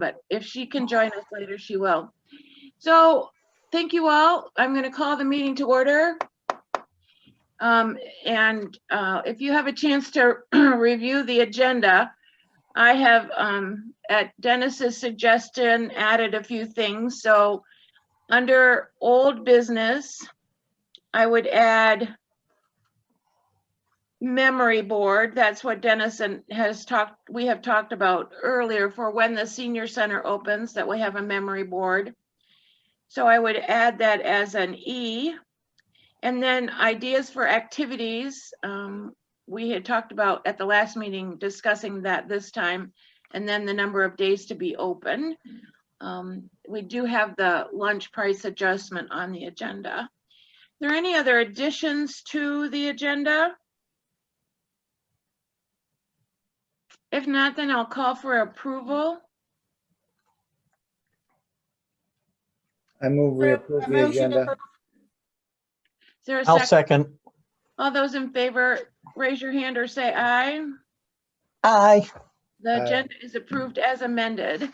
but if she can join us later, she will. So thank you all. I'm going to call the meeting to order. If you have a chance to review the agenda, I have, at Dennis's suggestion, added a few things. So under old business, I would add memory board. That's what Dennis we have talked about earlier for when the senior center opens, that we have a memory board. So I would add that as an E. And then ideas for activities. We had talked about at the last meeting discussing that this time, and then the number of days to be open. We do have the lunch price adjustment on the agenda. Are there any other additions to the agenda? If not, then I'll call for approval. I move we approve the agenda. Is there a I'll second? second. All those in favor, raise your hand or say aye. Aye. The Aye. agenda is approved as amended.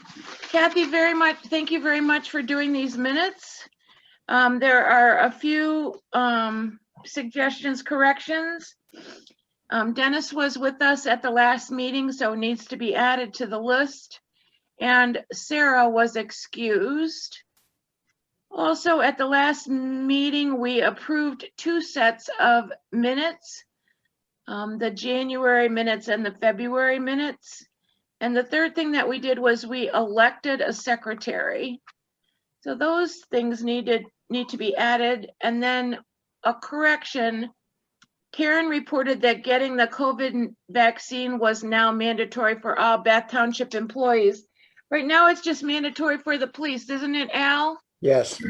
Kathy, thank you very much for doing these minutes. There are a few suggestions, corrections. Dennis was with us at the last meeting, so needs to be added to the list. And Sarah was excused. Also, at the last meeting, we approved 2 sets of minutes, the January minutes and the February minutes. And the third thing that we did was we elected a secretary. So those things need to be added. And then a correction, Karen reported that getting the COVID vaccine was now mandatory for all Bath Township employees. Right now, it's just mandatory for the police, isn't it, Al? Yes.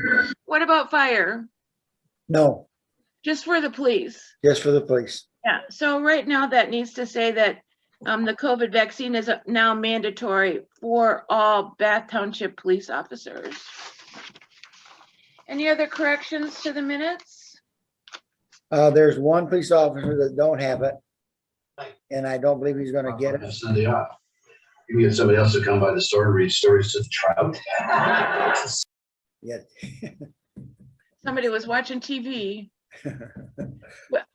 What about fire? No, Just for the police? just for the police. Yeah, so right now that needs to say that the COVID vaccine is now mandatory for all Bath Township police officers. Any other corrections to the minutes? There's one police officer that don't have it. And I don't believe he's gonna get it. Send it off. You can get somebody else to come by the store and read stories to the trout. Yet. Somebody was watching TV.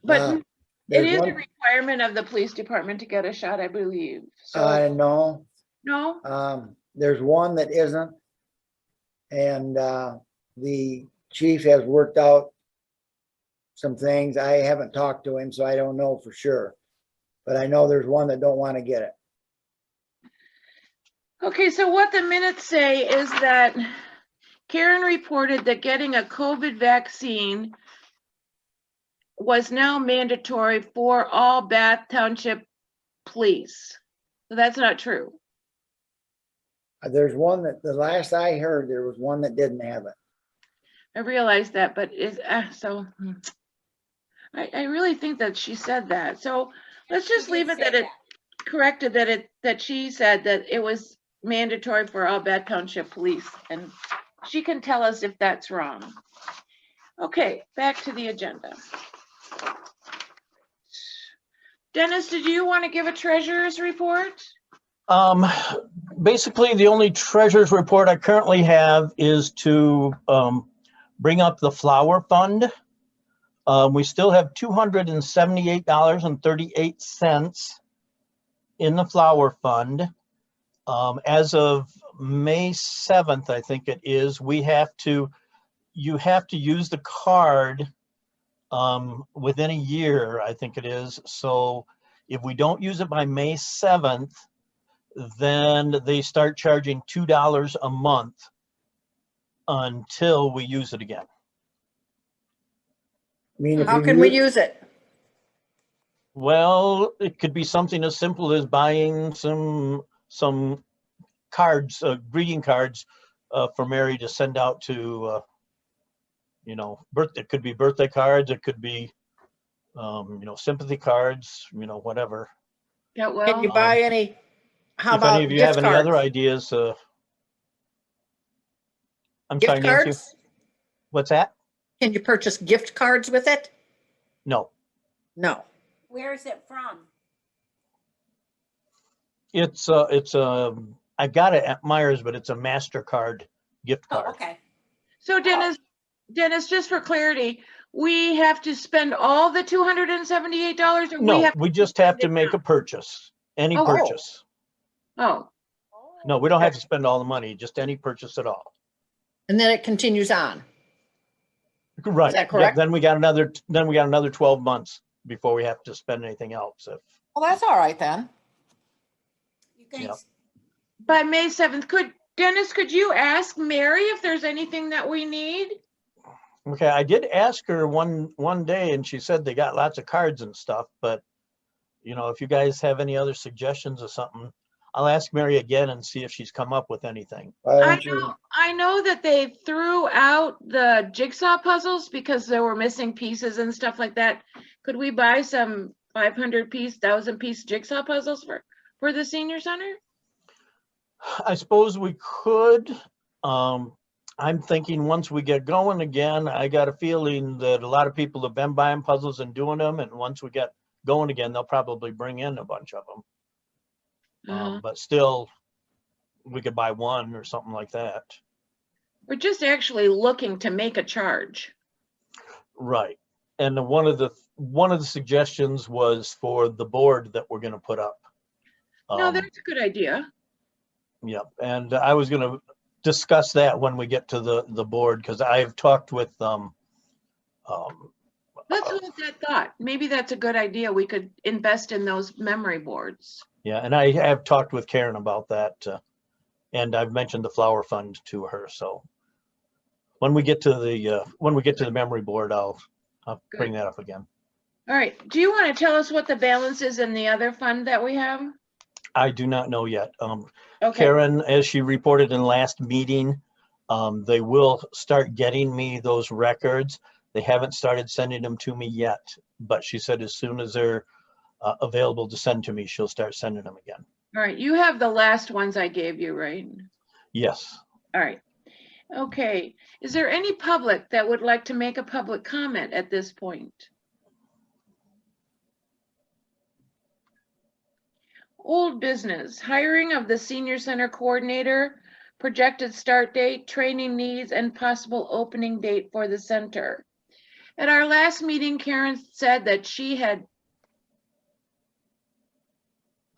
But it There's is a one- requirement of the police department to get a shot, I believe. So, No, no? there's one that isn't. And the chief has worked out some things. I haven't talked to him, so I don't know for sure. But I know there's one that don't want to get it. Okay, so what the minutes say is that Karen reported that getting a COVID vaccine was now mandatory for all Bath Township police. So that's not true. There's one that, the last I heard, there was one that didn't have it. I realize that, but I really think that she said that. So let's just leave it that it corrected that she said that it was mandatory for all Bath Township police, and she can tell us if that's wrong. Okay, back to the agenda. Dennis, did you want to give a treasurer's report? Basically, the only treasurer's report I currently have is to bring up the flower fund. We still have $278.38 in the flower fund. As of May 7th, I think it is, you have to use the card within a year, I think it is. So if we don't use it by May 7th, then they start charging $2 a month until we use it again. I mean, if How you can we use- use it? Well, it could be something as simple as buying some cards, greeting cards for Mary to send out to, it could be birthday cards, it could be, sympathy cards, whatever. Yeah, Can well, you buy any? How If any about of you have gift any other cards? ideas, I'm sorry, Gift Nancy, cards? what's that? Can you purchase gift cards with it? No, No. Where is it from? it's I got it at Myers, but it's a MasterCard gift Oh, card. okay. So Dennis, just for clarity, we have to spend all the $278 or we No, have? we just have to make a purchase, any Oh. purchase. Oh, No, we don't have to spend all the money, just any purchase at all. And then it continues on. Right. that Yeah, correct? Then we got another 12 months before we have to spend anything else. Well, that's all right then. You guys, Yep. by May 7th, Dennis, could you ask Mary if there's anything that we need? Okay, I did ask her one day and she said they got lots of cards and stuff, but if you guys have any other suggestions or something, I'll ask Mary again and see if she's come up with anything. Why I don't you, know that they threw out the jigsaw puzzles because there were missing pieces and stuff like that. Could we buy some 500-piece, 1,000-piece jigsaw puzzles for the senior center? I suppose we could. I'm thinking once we get going again, I got a feeling that a lot of people have been buying puzzles and doing them. And once we get going again, they'll probably bring in a bunch of them. But still, we could buy one or something like that. We're just actually looking to make a charge. Right. And one of the suggestions was for the board that we're going to put up. No, that's a good idea. Yep. And I was going to discuss that when we get to the board, because I've talked with Let's hold that thought. Maybe that's a good idea. We could invest in those memory boards. yeah, and I have talked with Karen about that, and I've mentioned the flower fund to her. So when we get to the memory board, I'll bring that up again. All right. Do you want to tell us what the balance is in the other fund that we have? I do not know yet. Okay. Karen, as she reported in last meeting, they will start getting me those records. They haven't started sending them to me yet, but she said as soon as they're available to send to me, she'll start sending them again. All right. You have the last ones I gave you, right? Yes. All right. Okay. Is there any public that would like to make a public comment at this point? Old business, hiring of the senior center coordinator, projected start date, training needs, and possible opening date for the center. At our last meeting, Karen said that she had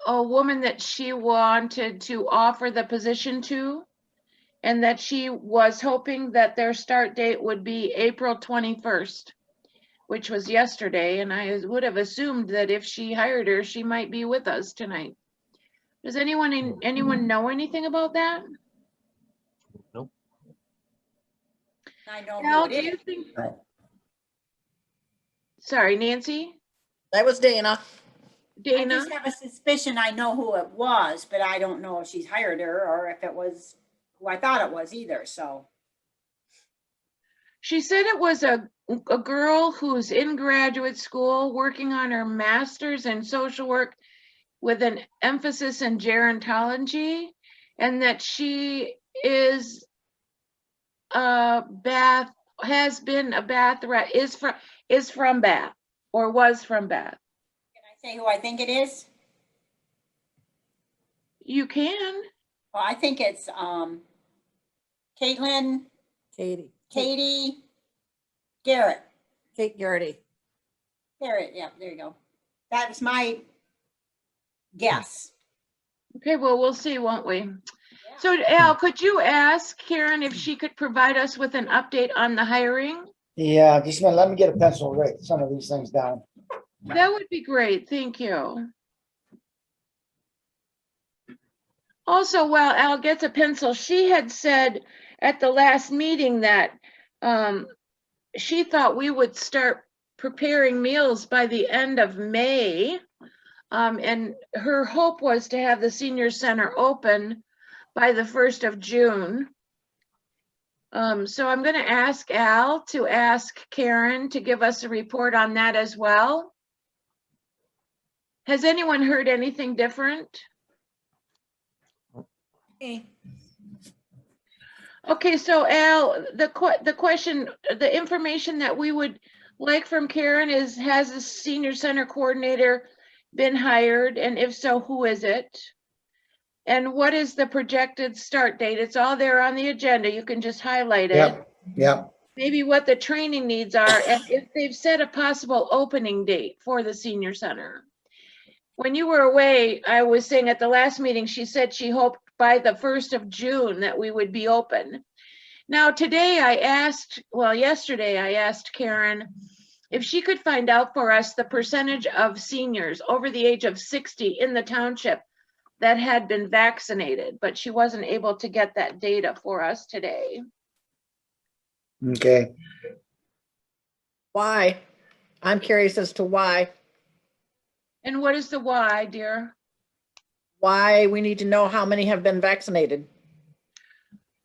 a woman that she wanted to offer the position to, and that she was hoping that their start date would be April 21st, which was yesterday, and I would have assumed that if she hired her, she might be with us tonight. Does anyone know anything about that? Nope. I know Al, who do it you is. think? No. Sorry, Nancy? That was Dana. I Dana? just have a suspicion I know who it was, but I don't know if she's hired her or if it was who I thought it was either, so. She said it was a girl who's in graduate school working on her master's in social work with an emphasis in gerontology, and that she is has been a Bath, is from Bath or was from Bath. Can I say who I think it is? You can. Well, I think it's Caitlin, Katie. Katie, Garrett. Kate Garrity. Garrett, yeah, there you go. That was my guess. Okay, well, we'll see, won't we? So Al, could you ask Karen if she could provide us with an update on the hiring? yeah, just a minute, let me get a pencil and write some of these things down. That would be great, thank you. Also, while Al gets a pencil, she had said at the last meeting that she thought we would start preparing meals by the end of May. And her hope was to have the senior center open by the 1st of June. So I'm going to ask Al to ask Karen to give us a report on that as well. Has anyone heard anything different? Okay. Okay, so Al, the question, the information that we would like from Karen is, has the senior center coordinator been hired? And if so, who is it? And what is the projected start date? It's all there on the agenda. You can just highlight it. Yep, yep. Maybe what the training needs are, and if they've set a possible opening date for the senior center. When you were away, I was saying at the last meeting, she said she hoped by the 1st of June that we would be open. Now, today yesterday I asked Karen if she could find out for us the percentage of seniors over the age of 60 in the township that had been vaccinated, but she wasn't able to get that data for us today. Okay. Why? I'm curious as to why And what is the why, dear? we need to know how many have been vaccinated.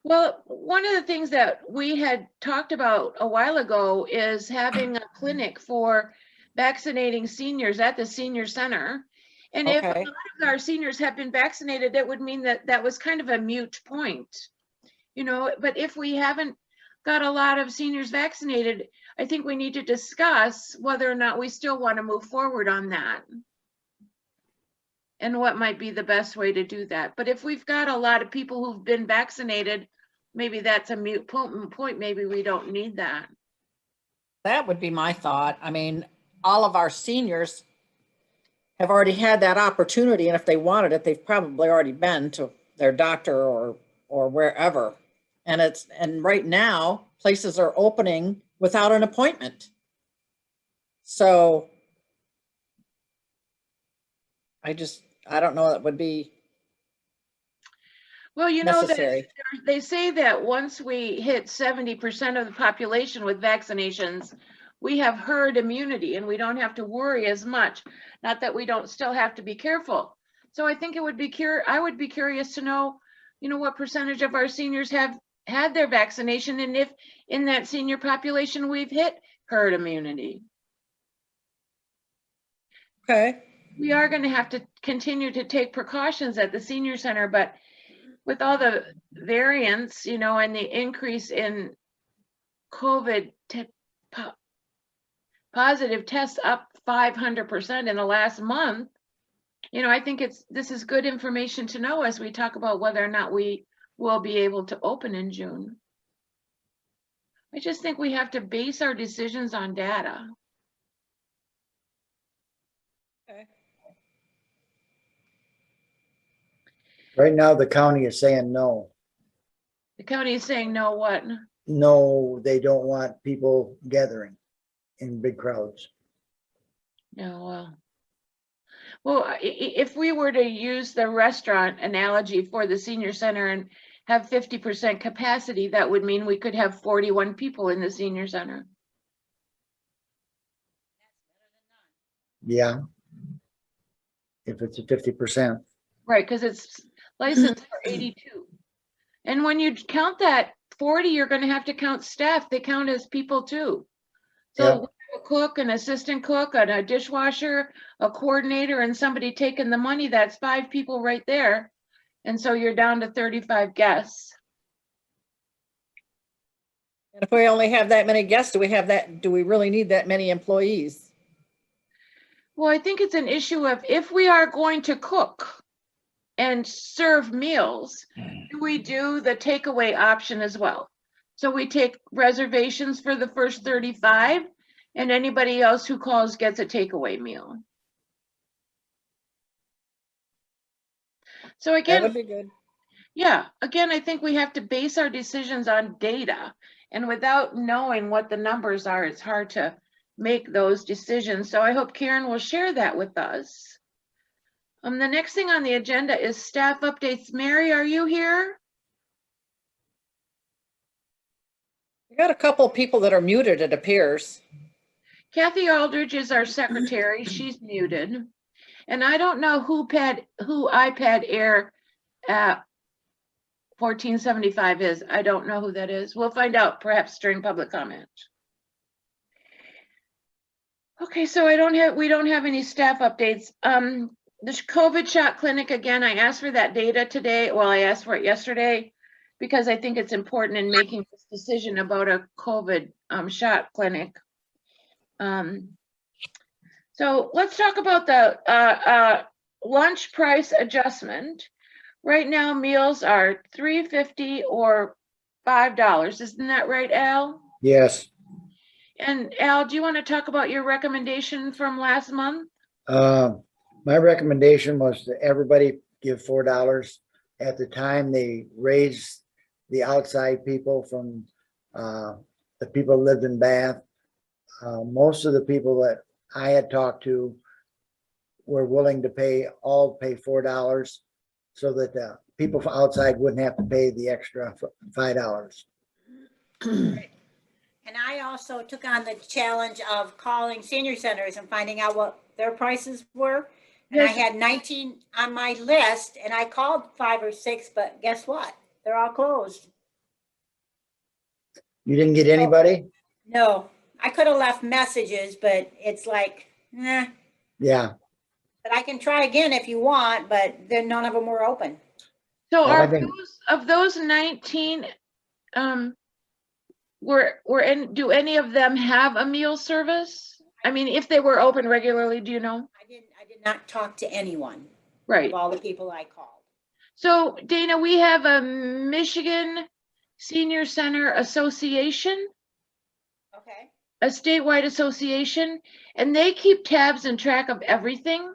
Well, one of the things that we had talked about a while ago is having a clinic for vaccinating seniors at the senior center. And if a Okay. lot of our seniors have been vaccinated, that would mean that that was kind of a moot point. You know, but if we haven't got a lot of seniors vaccinated, I think we need to discuss whether or not we still want to move forward on that. And what might be the best way to do that. But if we've got a lot of people who've been vaccinated, maybe that's a moot point. Maybe we don't need that. That would be my thought. I mean, all of our seniors have already had that opportunity, and if they wanted it, they've probably already been to their doctor or wherever. And right now, places are opening without an appointment. So I don't know that would be Well, you know that necessary. they say that once we hit 70% of the population with vaccinations, we have herd immunity and we don't have to worry as much. Not that we don't still have to be careful. So I think it would be I would be curious to know, you know, what percentage of our seniors have had their vaccination, and if in that senior population we've hit herd immunity. Okay. We are going to have to continue to take precautions at the senior center, but with all the variants, you know, and the increase in COVID positive tests up 500% in the last month, you know, I think this is good information to know as we talk about whether or not we will be able to open in June. I just think we have to base our decisions on data. Okay. Right now, the county is saying no. The county is saying no, what? No, they don't want people gathering in big crowds. No, well, if we were to use the restaurant analogy for the senior center and have 50% capacity, that would mean we could have 41 people in the senior center. Yeah. If it's a 50%. Right, because it's licensed for 82. And when you count that 40, you're going to have to count staff. They count as people too. So Yeah. we have a cook, an assistant cook, and a dishwasher, a coordinator, and somebody taking the money. That's 5 people right there. And so you're down to 35 guests. And if we only have that many guests, do we really need that many employees? Well, I think it's an issue of if we are going to cook and serve meals, do we do the takeaway option as well? So we take reservations for the first 35, and anybody else who calls gets a takeaway meal. So That again, would be good. yeah, again, I think we have to base our decisions on data. And without knowing what the numbers are, it's hard to make those decisions. So I hope Karen will share that with us. The next thing on the agenda is staff updates. Mary, are you here? We got a couple of people that are muted, it appears. Kathy Aldridge is our secretary. She's muted. And I don't know who iPad Air 1475 is. I don't know who that is. We'll find out perhaps during public comment. Okay, so we don't have any staff updates. The COVID shot clinic, again, I asked for that data today. Well, I asked for it yesterday because I think it's important in making this decision about a COVID shot clinic. So let's talk about the lunch price adjustment. Right now, meals are $3.50 or $5. Isn't that right, Al? Yes. And Al, do you want to talk about your recommendation from last month? My recommendation was that everybody give $4. At the time, they raised the outside people from, the people who lived in Bath. Most of the people that I had talked to were willing to pay $4 so that the people from outside wouldn't have to pay the extra $5. And I also took on the challenge of calling senior centers and finding out what their prices were. And I Yes. had 19 on my list and I called 5 or 6, but guess what? They're all closed. You didn't get anybody? No, I could have left messages, but it's like, nah. Yeah. But I can try again if you want, but then none of them were open. So Well, I are think- those, of those 19, do any of them have a meal service? I mean, if they were open regularly, do you know? I did not talk to anyone Right. of all the people I called. So Dana, we have a Michigan Senior Center Association, Okay. a statewide association, and they keep tabs and track of everything.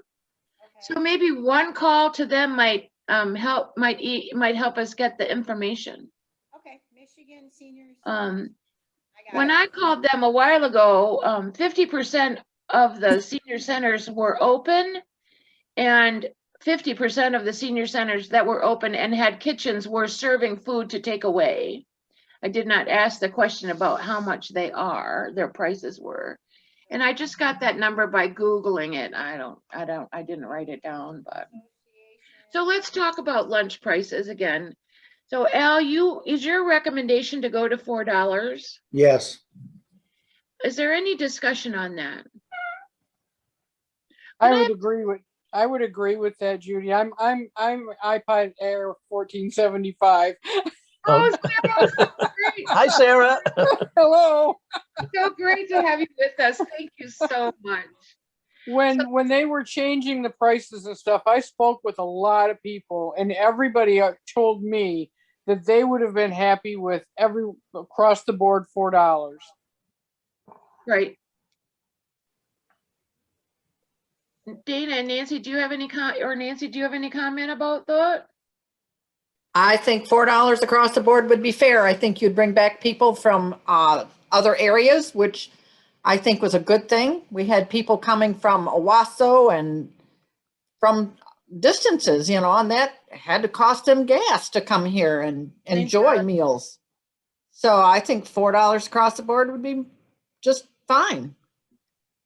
So maybe one call to them might help us get the information. Okay, Michigan seniors. When I called them a while ago, 50% of the senior centers were open, and 50% of the senior centers that were open and had kitchens were serving food to take away. I did not ask the question about how much their prices were. And I just got that number by Googling it. I didn't write it down, but. So let's talk about lunch prices again. So Al, is your recommendation to go to $4? Yes. Is there any discussion on that? I Can I- would agree with that, Judy. I'm iPod Air 1475. Oh, Sarah, so great. Hi, Sarah. Hello. So great to have you with us. Thank you so much. When they were changing the prices and stuff, I spoke with a lot of people, and everybody told me that they would have been happy with across the board $4. Right. Dana and Nancy, do you have any comment about that? I think $4 across the board would be fair. I think you'd bring back people from other areas, which I think was a good thing. We had people coming from Owasso and from distances, and that had to cost them gas to come here and Thank enjoy God. meals. So I think $4 across the board would be just fine.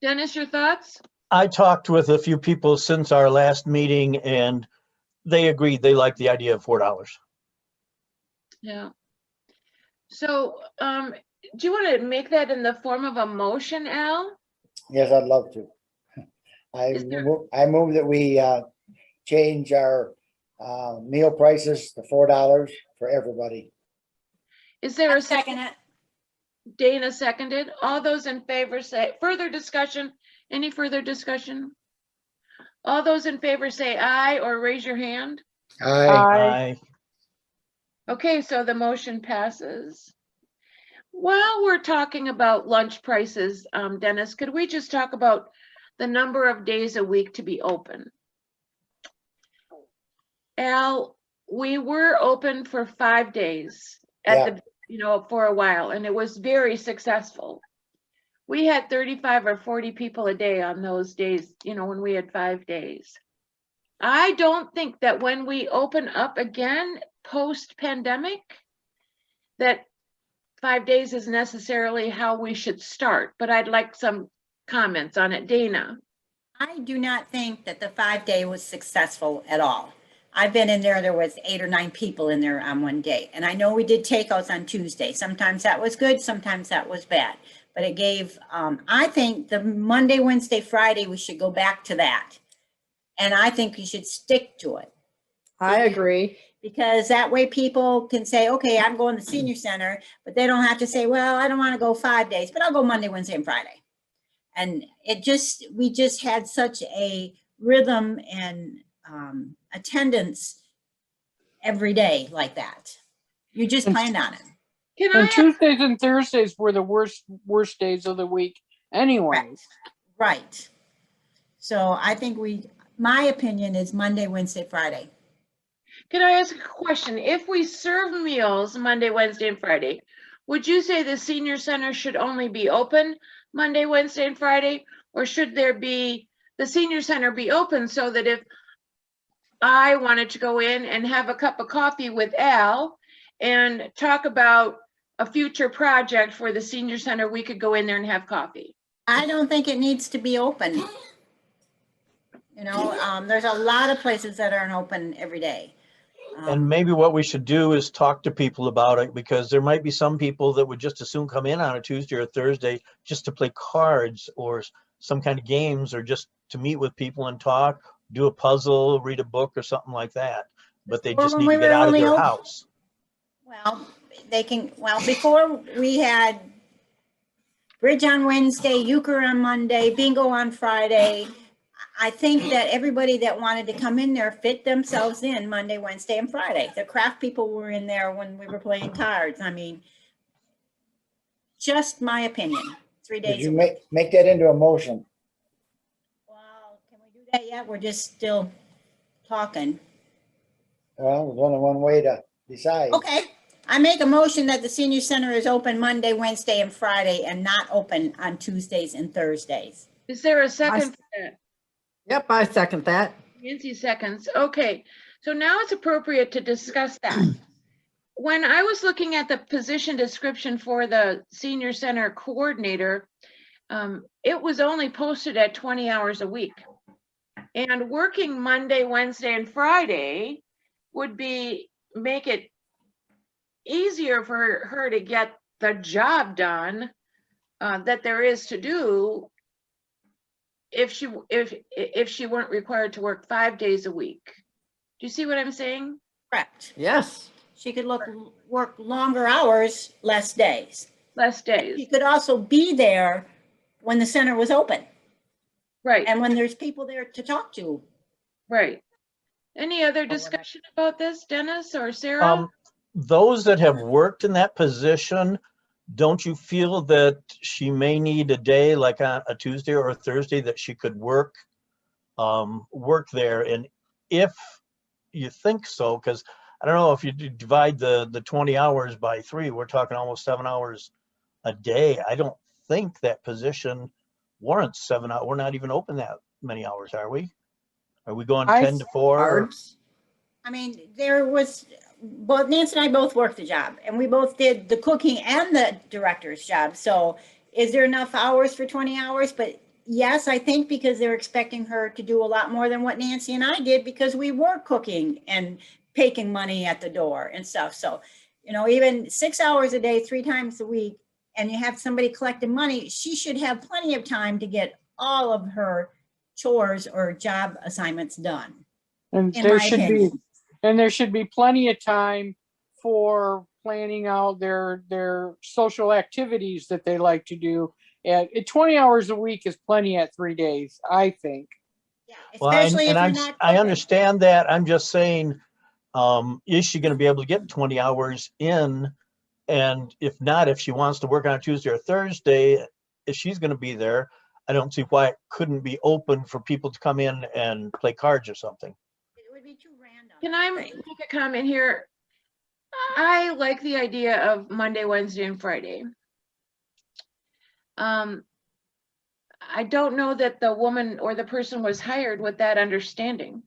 Dennis, your thoughts? I talked with a few people since our last meeting and they agreed they liked the idea of $4. Yeah. So, do you want to make that in the form of a motion, Al? Yes, I'd love to. Is there- I move that we change our meal prices to $4 for everybody. Is there I a second second? it. Dana seconded. All those in favor say, further discussion? Any further discussion? All those in favor say aye or raise your hand. Aye. I Okay, so the motion passes. While we're talking about lunch prices, Dennis, could we just talk about the number of days a week to be open? Al, we were open for 5 days for a while, and it was very successful. We had 35 or 40 people a day on those days, when we had 5 days. I don't think that when we open up again post-pandemic, that 5 days is necessarily how we should start, but I'd like some comments on it. Dana? I do not think that the 5-day was successful at all. I've been in there was 8 or 9 people in there on one day. And I know we did takeouts on Tuesday. Sometimes that was good, sometimes that was bad. But it gave, I think the Monday, Wednesday, Friday, we should go back to that. And I think we should stick to it. I agree. Because that way people can say, okay, I'm going to the senior center, but they don't have to say, well, I don't want to go 5 days, but I'll go Monday, Wednesday, and Friday. And we just had such a rhythm and attendance every day like that. You just planned on it. Can I And ask Tuesdays and Thursdays were the worst days of the week anyways. Right. So I think my opinion is Monday, Wednesday, Friday. Can I ask a question? If we serve meals Monday, Wednesday, and Friday, would you say the senior center should only be open Monday, Wednesday, and Friday? Or should the senior center be open so that if I wanted to go in and have a cup of coffee with Al and talk about a future project for the senior center, we could go in there and have coffee? I don't think it needs to be open. You know, there's a lot of places that aren't open every day. And maybe what we should do is talk to people about it, because there might be some people that would just as soon come in on a Tuesday or Thursday just to play cards or some kind of games, or just to meet with people and talk, do a puzzle, read a book or something like that. But they Or just when need we to get were out of only their open- house. Well, before we had bridge on Wednesday, euchre on Monday, bingo on Friday. I think that everybody that wanted to come in there fit themselves in Monday, Wednesday, and Friday. The craft people were in there when we were playing cards. I mean, just my opinion, 3 Did days you a week. make that into a motion? Well, can we do that yet? We're just still talking. Well, there's only one way to decide. Okay, I make a motion that the senior center is open Monday, Wednesday, and Friday, and not open on Tuesdays and Thursdays. Is there a second for that? Yep, I second that. Nancy seconds. Okay, so now it's appropriate to discuss that. When I was looking at the position description for the senior center coordinator, it was only posted at 20 hours a week. And working Monday, Wednesday, and Friday would make it easier for her to get the job done that there is to do if she weren't required to work 5 days a week. Do you see what I'm saying? Correct. Yes. She could work longer hours, less days. Less She days, could also be there when the center was open right, and when there's people there to talk to. right. Any other discussion about this, Dennis or Sarah? Those that have worked in that position, don't you feel that she may need a day like on a Tuesday or a Thursday that she could work there? And if you think so, because I don't know, if you divide the 20 hours by 3, we're talking almost 7 hours a day. I don't think that position warrants 7 hours. We're not even open that many hours, are we? Are we going 10 to 4? Cards. I mean, both Nancy and I both worked the job and we both did the cooking and the director's job. So is there enough hours for 20 hours? But yes, I think because they're expecting her to do a lot more than what Nancy and I did because we were cooking and taking money at the door and stuff. So, you know, even 6 hours a day, 3 times a week, and you have somebody collecting money, she should have plenty of time to get all of her chores or job assignments done. And In there my should be, opinion. and there should be plenty of time for planning out their social activities that they like to do. And 20 hours a week is plenty at 3 days, I think. Yeah, Well, especially if you're I not. I cooking. understand that. I'm just saying, is she going to be able to get 20 hours in? And if not, if she wants to work on a Tuesday or Thursday, if she's going to be there, I don't see why it couldn't be open for people to come in and play cards or something. It would be too random. Can I make a comment here? I like the idea of Monday, Wednesday, and Friday. I don't know that the woman or the person was hired with that understanding.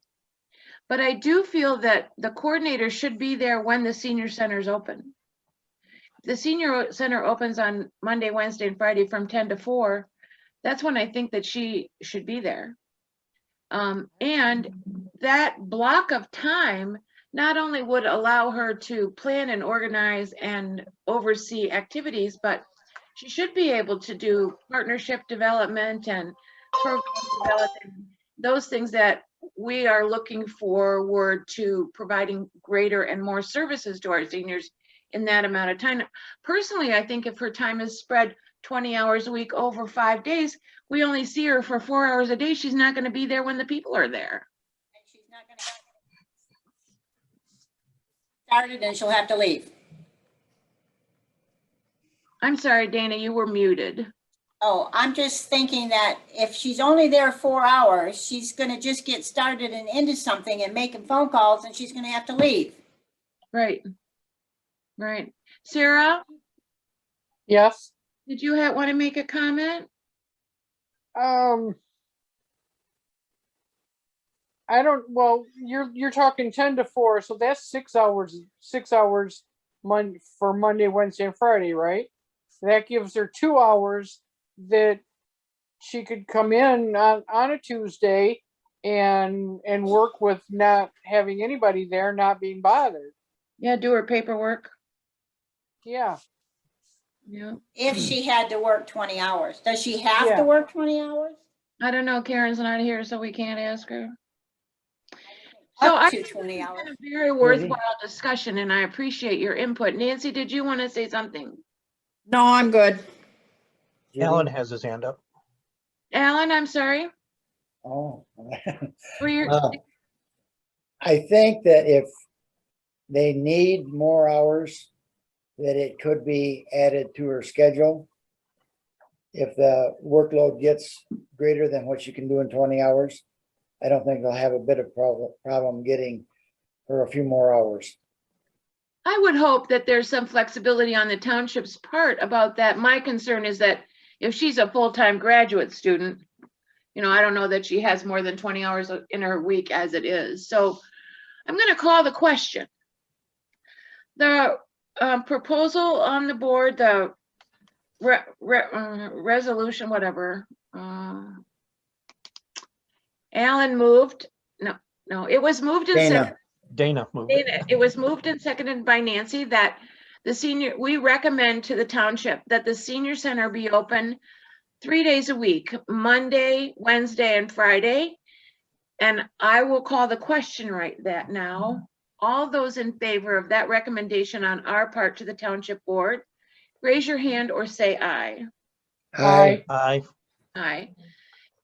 But I do feel that the coordinator should be there when the senior center is open. The senior center opens on Monday, Wednesday, and Friday from 10 to 4. That's when I think that she should be there. And that block of time not only would allow her to plan and organize and oversee activities, but she should be able to do partnership development and program development, those things that we are looking forward to providing greater and more services to our seniors in that amount of time. Personally, I think if her time is spread 20 hours a week over 5 days, we only see her for 4 hours a day. She's not going to be there when the people are there. And she's not gonna. started and she'll have to leave. I'm sorry, Dana, you were muted. Oh, I'm just thinking that if she's only there 4 hours, she's gonna just get started and into something and making phone calls and she's gonna have to leave. Right. Right. Sarah, Yes. did you want to make a comment? I don't, well, you're talking 10 to 4, so that's 6 hours, 6 hours for Monday, Wednesday, and Friday, right? That gives her 2 hours that she could come in on a Tuesday and work with not having anybody there, not being bothered. Yeah, do her paperwork. Yeah. Yeah. If she had to work 20 hours, does she have Yeah. to work 20 hours? I don't know. Karen's not here, so we can't ask her. So Up I to think 20 it's hours. been a very worthwhile discussion and I appreciate your input. Nancy, did you want to say something? No, I'm good. Judy? Alan has his hand up. Alan, I'm sorry. Oh. Were you, I think that if they need more hours, that it could be added to her schedule. If the workload gets greater than what you can do in 20 hours, I don't think they'll have a bit of problem getting her a few more hours. I would hope that there's some flexibility on the township's part about that. My concern is that if she's a full-time graduate student, you know, I don't know that she has more than 20 hours in her week as it is. So I'm going to call the question. The proposal on the board, the resolution, whatever. Alan moved. No, it was moved and seconded. Dana, Dana moved it. It was moved and seconded by Nancy that we recommend to the township that the senior center be open 3 days a week, Monday, Wednesday, and Friday. And I will call the question right now. All those in favor of that recommendation on our part to the township board, raise your hand or say aye. Aye. Aye. Aye.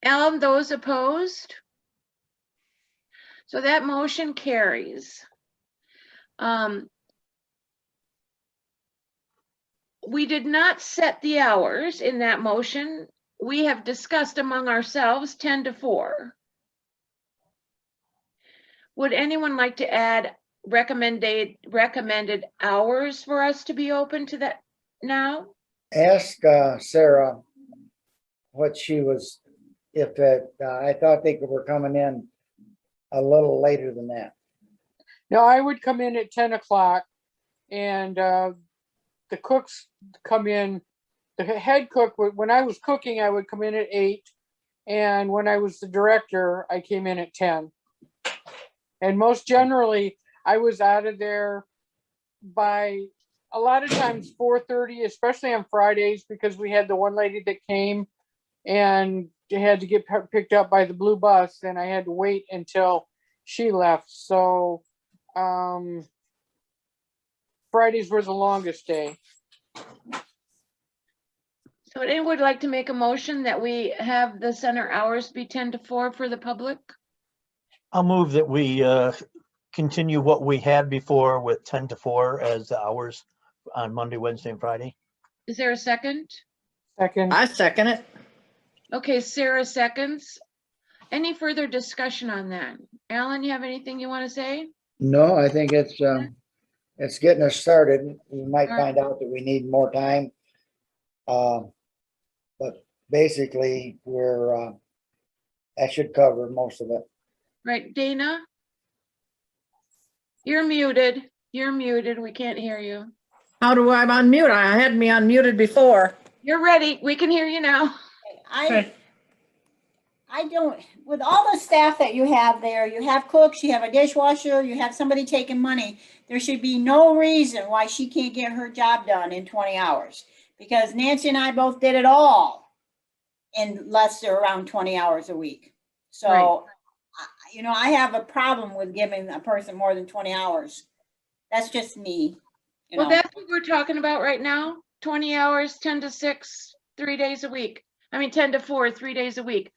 Alan, those opposed? So that motion carries. We did not set the hours in that motion. We have discussed among ourselves 10 to 4. Would anyone like to add recommended hours for us to be open to that now? Ask Sarah what she was, if it, I thought they were coming in a little later than that. No, I would come in at 10 o'clock and the cooks come in, the head cook, when I was cooking, I would come in at 8. And when I was the director, I came in at 10. And most generally, I was out of there by a lot of times 4:30, especially on Fridays, because we had the one lady that came and had to get picked up by the blue bus, and I had to wait until she left. So Fridays were the longest day. So would anyone like to make a motion that we have the center hours be 10 to 4 for the public? I'll move that we continue what we had before with 10 to 4 as the hours on Monday, Wednesday, and Friday. Is there a second? Second. I second it. Okay, Sarah seconds. Any further discussion on that? Alan, you have anything you want to say? No, I think it's getting us started. We might All right. find out that we need more time. But basically, that should cover most of it. Right, Dana? You're muted. You're muted. We can't hear you. How do I unmute? I had me unmuted before. You're ready. We can hear you now. I don't, with all the staff that you have there, you have cooks, you have a dishwasher, you have somebody taking money. There should be no reason why she can't get her job done in 20 hours. Because Nancy and I both did it all in less than around 20 hours a week. So, Right. you know, I have a problem with giving a person more than 20 hours. That's just me. You Well, know. that's what we're talking about right now. 20 hours, 10 to 6, 3 days a week. I mean, 10 to 4, 3 days a week.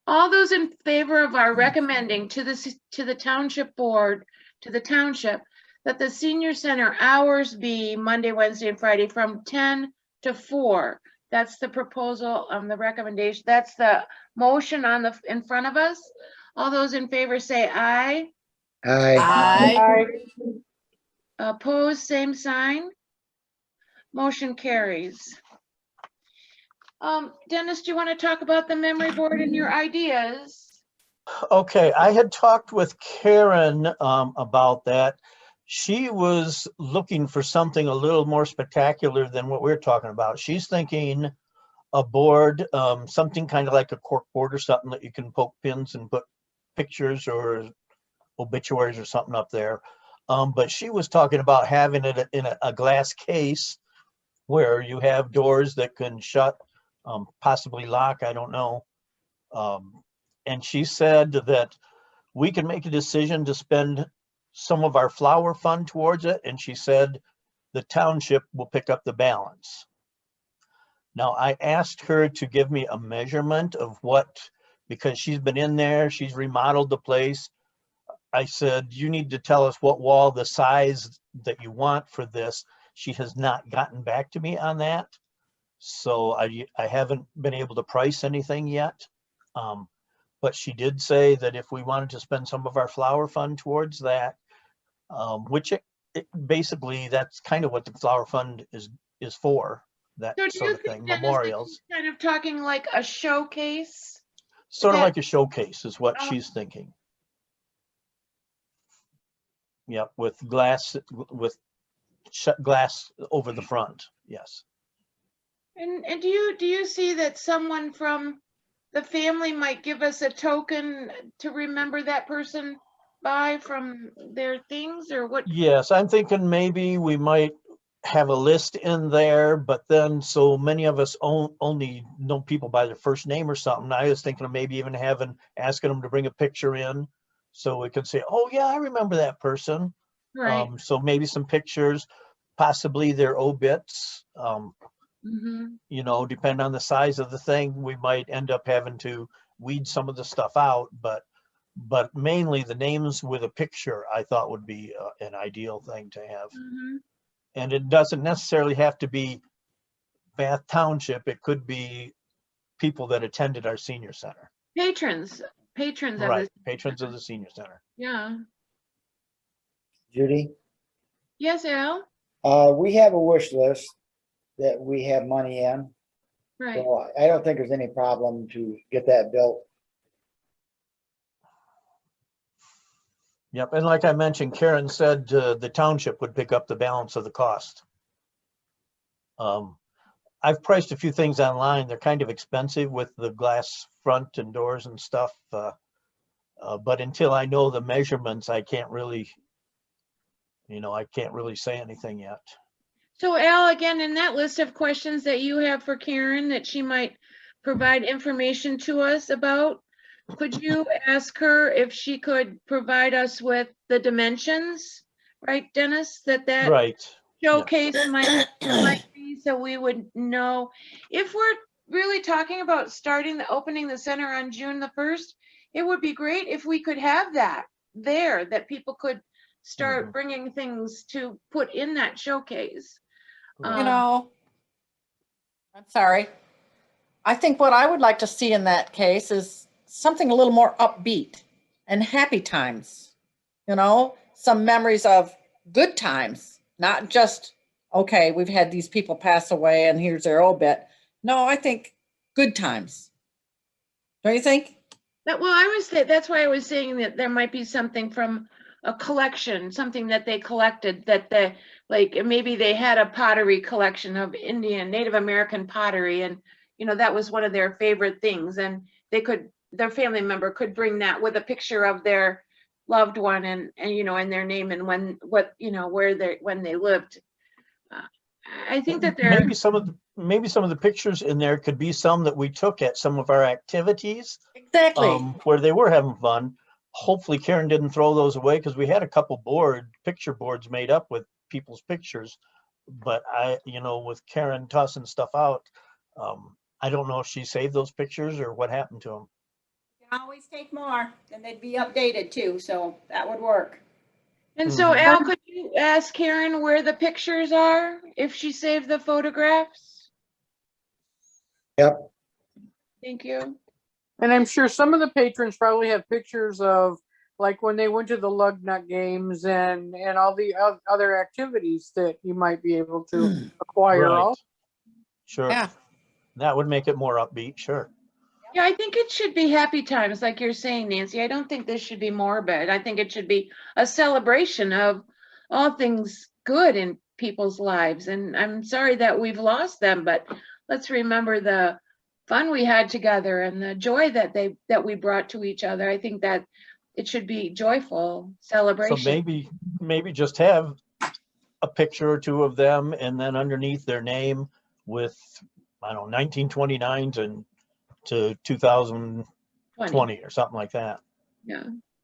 All those in favor of our recommending to the township board, to the township, that the senior center hours be Monday, Wednesday, and Friday from 10 to 4. That's the proposal, the recommendation. That's the motion on in front of us. All those in favor say aye. Aye. I, Opposed, same sign. Motion carries. Dennis, do you want to talk about the memory board and your ideas? Okay, I had talked with Karen about that. She was looking for something a little more spectacular than what we're talking about. She's thinking a board, something kind of like a cork board or something that you can poke pins and put pictures or obituaries or something up there. But she was talking about having it in a glass case where you have doors that can shut, possibly lock, I don't know. And she said that we can make a decision to spend some of our flower fund towards it. And she said the township will pick up the balance. Now, I asked her to give me a measurement of what, because she's been in there, she's remodeled the place. I said, you need to tell us what wall, the size that you want for this. She has not gotten back to me on that. So I haven't been able to price anything yet. But she did say that if we wanted to spend some of our flower fund towards that, which basically that's kind of what the flower fund is for, that So do sort you of think, thing, Dennis, that memorials. she's kind of talking like a showcase? Sort of that- like a showcase is what Oh. she's thinking. Yep, with glass, with glass over the front, yes. And do you see that someone from the family might give us a token to remember that person by from their things, or what? Yes, I'm thinking maybe we might have a list in there, but then so many of us only know people by their first name or something. I was thinking of maybe even asking them to bring a picture in so we could say, oh yeah, I remember that person. Right. So maybe some pictures, possibly their obits. Mhm. You know, depending on the size of the thing, we might end up having to weed some of the stuff out, but mainly the names with a picture I thought would be an ideal thing to have. Mhm. And it doesn't necessarily have to be Bath Township. It could be people that attended our senior center. Patrons of Right, this. patrons of the senior center. Yeah. Judy, Yes, Al? we have a wish list that we have money in. Right. So I don't think there's any problem to get that built. Yep, and like I mentioned, Karen said the township would pick up the balance of the cost. I've priced a few things online. They're kind of expensive with the glass front and doors and stuff. But until I know the measurements, I can't really, I can't really say anything yet. So Al, again, in that list of questions that you have for Karen that she might provide information to us about, could you ask her if she could provide us with the dimensions, right, Dennis? That Right. showcase might be, so we would know. If we're really talking about opening the center on June the 1st, it would be great if we could have that there, that people could start bringing things to put in that showcase. you know, I'm sorry. I think what I would like to see in that case is something a little more upbeat and happy times. Some memories of good times, not just, okay, we've had these people pass away and here's their obit. No, I think good times. Don't you think? Well, that's why I was saying that there might be something from a collection, something that they collected, like maybe they had a pottery collection of Indian, Native American pottery, and that was one of their favorite things, and their family member could bring that with a picture of their loved one and and their name and when they lived. I think that maybe some of the pictures in there could be some that we took at some of our activities. Exactly. Where they were having fun. Hopefully Karen didn't throw those away because we had a couple picture boards made up with people's pictures. But with Karen tossing stuff out, I don't know if she saved those pictures or what happened to them. You can always take more and they'd be updated too. So that would work. And so Al, could you you ask Karen where the pictures are, if she saved the photographs? Yep. Thank you. And I'm sure some of the patrons probably have pictures of like when they went to the lug nut games and all the other activities that you might be able to acquire. Right. Also. Sure. Yeah. That would make it more upbeat, sure. Yeah, I think it should be happy times, like you're saying, Nancy. I don't think this should be morbid. I think it should be a celebration of all things good in people's lives. And I'm sorry that we've lost them, but let's remember the fun we had together and the joy that we brought to each other. I think that it should be joyful So celebration. maybe just have a picture or two of them and then underneath their name with, I don't know, 1929 to 2020 or something like that. Yeah.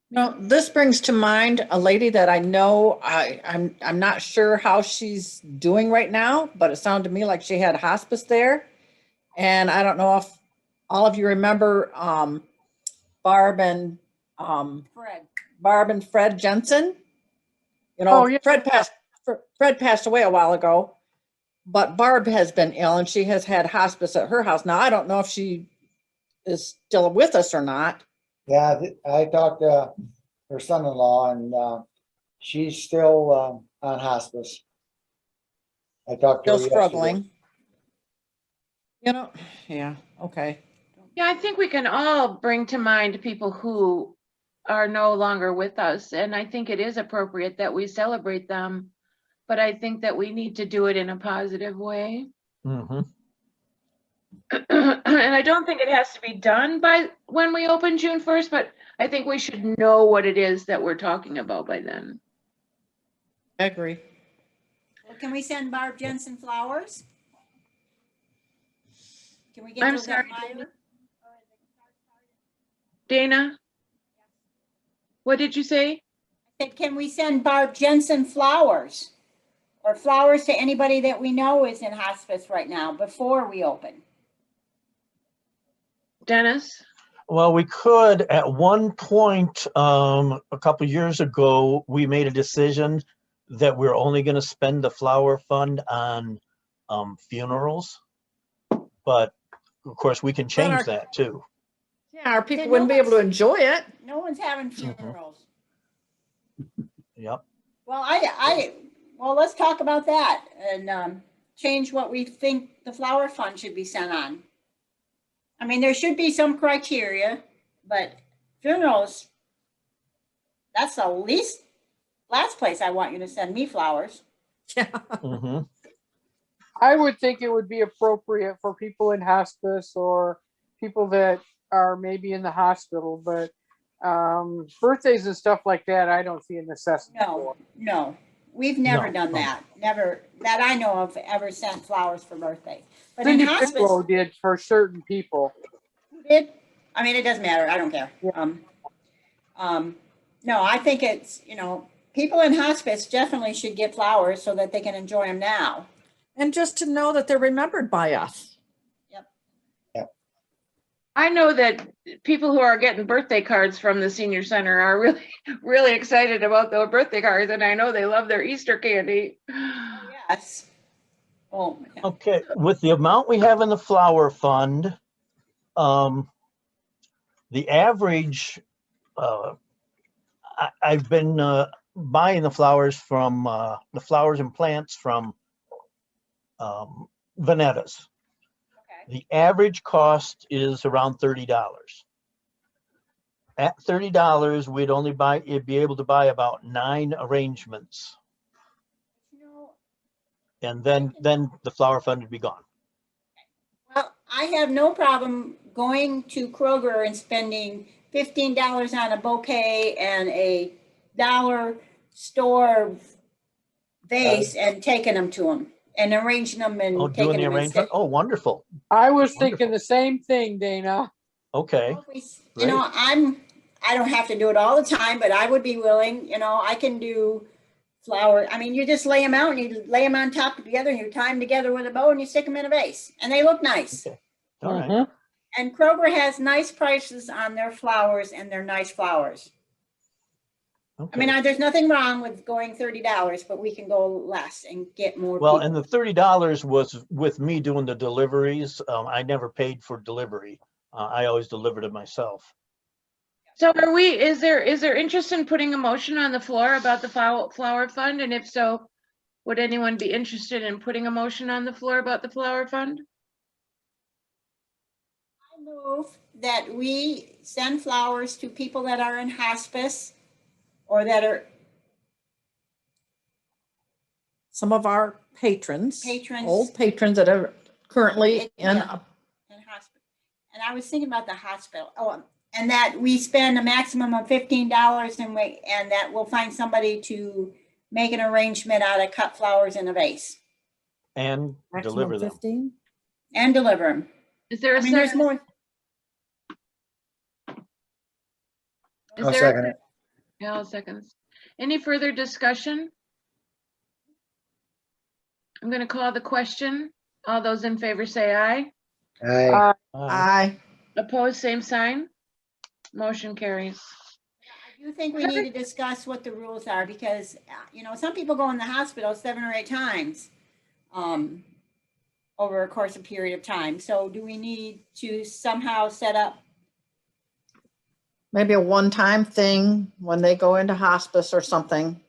No, this brings to mind a lady that I know. I'm not sure how she's doing right now, but it sounded to me like she had hospice there. And I don't know if all of you remember Barb and Fred Jensen. You know, Oh, yeah. Fred passed away a while ago, but Barb has been ill and she has had hospice at her house. Now, I don't know if she is still with us or not. Yeah, I talked to her son-in-law and she's still on hospice. I talked to her Still yesterday. struggling. You know, yeah, okay. Yeah, I think we can all bring to mind people who are no longer with us. And I think it is appropriate that we celebrate them. But I think that we need to do it in a positive way. Mhm. And I don't think it has to be done by when we open June 1st, but I think we should know what it is that we're talking about by then. I agree. Well, can we send Barb Jensen flowers? Can we get I'm those at sorry, Meyer? Dana? What did you say? Said, can we send Barb Jensen flowers? Or flowers to anybody that we know is in hospice right now before we open? Dennis? Well, we could, at one point, a couple years ago, we made a decision that we're only going to spend the flower fund on funerals. But of course, we can change that too. Yeah, our people wouldn't be able to enjoy it. No one's having funerals. Yep. Well, well, let's talk about that and change what we think the flower fund should be sent on. I mean, there should be some criteria, but funerals, that's the last place I want you to send me flowers. Yeah. Mhm. I would think it would be appropriate for people in hospice or people that are maybe in the hospital, but birthdays and stuff like that, I don't see a necessity for. No, we've never No, done no. that. Never, that I know of, ever sent flowers for birthdays. But in Cindy hospice, Piccolo did for certain people. who did? I mean, it doesn't matter. I don't care. Yeah. No, I think it's, people in hospice definitely should get flowers so that they can enjoy them now. And just to know that they're remembered by us. I know that people who are getting birthday cards from the senior center are really, really excited about their birthday cards, and I know they love their Easter candy. Yes. Oh, yeah. Okay, with the amount we have in the flower fund, the average, I've been buying the flowers from the flowers and plants from Venetta's. The average cost is around $30. At $30, we'd only be able to buy about 9 arrangements, and then the flower fund would be gone. Well, I have no problem going to Kroger and spending $15 on a bouquet and a dollar store vase and taking them to them and arranging them and Oh, taking doing the them. arrangement? Oh, wonderful. I was thinking the same thing, Dana. Okay. I don't have to do it all the time, but I would be willing, I can do flower. I mean, you just lay them out and you lay them on top together and you tie them together with a bow and you stick them in a vase and they look nice. Okay. All right. Mhm. And Kroger has nice prices on their flowers and they're nice flowers. I mean, Okay. there's nothing wrong with going $30, but we can go less and get more Well, people. and the $30 was with me doing the deliveries. I never paid for delivery. I always delivered it myself. So is there interest in putting a motion on the floor about the flower fund? And if so, would anyone be interested in putting a motion on the floor about the flower fund? I move that we send flowers to people that are in hospice or that are Some of our patrons. Patrons. Old patrons that are currently in, Yeah. in hospital. And I was thinking about the hospital. Oh, and that we spend a maximum of $15 and that we'll find somebody to make an arrangement out of cut flowers in a vase And deliver maximum them. 15. and deliver them. Is there I a mean, there's second? more. Is I'll there a second it. Yeah, I'll second. Any further discussion? I'm going to call the question. All those in favor say aye. Aye. Aye. Opposed, same sign. Motion carries. I do think we need to discuss what the rules are because, some people go in the hospital 7 or 8 times over a course of period of time. So do we need to somehow set up? Maybe a one-time thing when they go into hospice or something.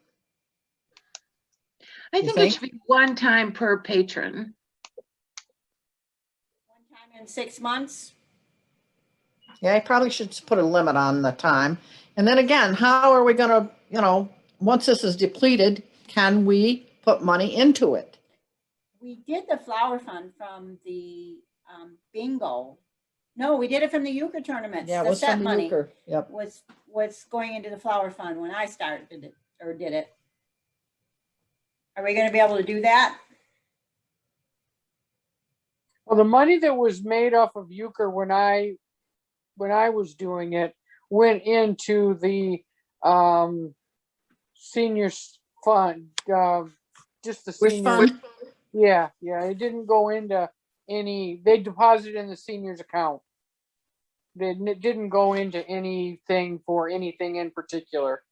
I You think think? it should be one time per patron. One time in 6 months? Yeah, I probably should put a limit on the time. And then again, how are we gonna, once this is depleted, can we put money into it? We did the flower fund from the bingo. No, we did it from the euchre tournaments. Yeah, The what's set from the money euchre? Yep. was going into the flower fund when I started it or did it. Are we going to be able to do that? Well, the money that was made off of euchre when I was doing it went into the seniors fund, just the Which seniors. fund? Yeah, it didn't go into they deposited in the seniors account. It didn't go into anything for anything in particular,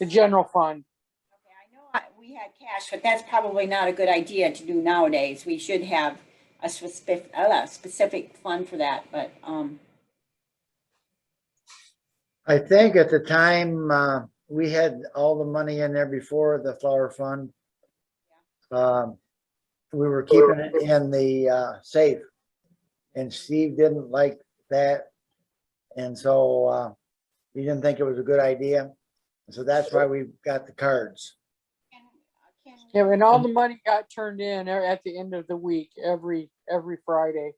the general fund. Okay, I know we had cash, but that's probably not a good idea to do nowadays. We should have a specific fund for that, but I think at the time, we had all the money in there before the flower fund. We were keeping it in the safe. And Steve didn't like that. And so he didn't think it was a good idea. So that's why we got the cards. Yeah, and all the money got turned in at the end of the week, every Friday.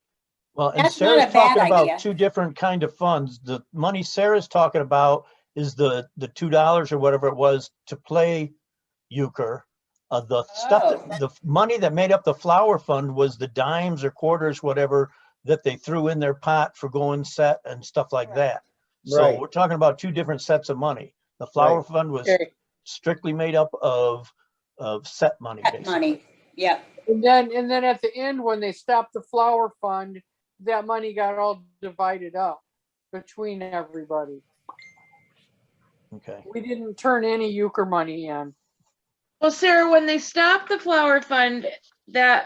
Well, and That's not Sarah's a bad talking about idea. two different kind of funds. The money Sarah's talking about is the $2 or whatever it was to play euchre. The stuff, the money that made up the flower fund was the dimes or quarters, whatever, that they threw in their pot for going set and stuff like that. So Right. we're talking about two different sets of money. The flower Right. fund was Okay. strictly made up of set money, that basically. money, yep. And then at the end, when they stopped the flower fund, that money got all divided up between everybody. Okay. We didn't turn any euchre money in. Well, Sarah, when they stopped the flower fund,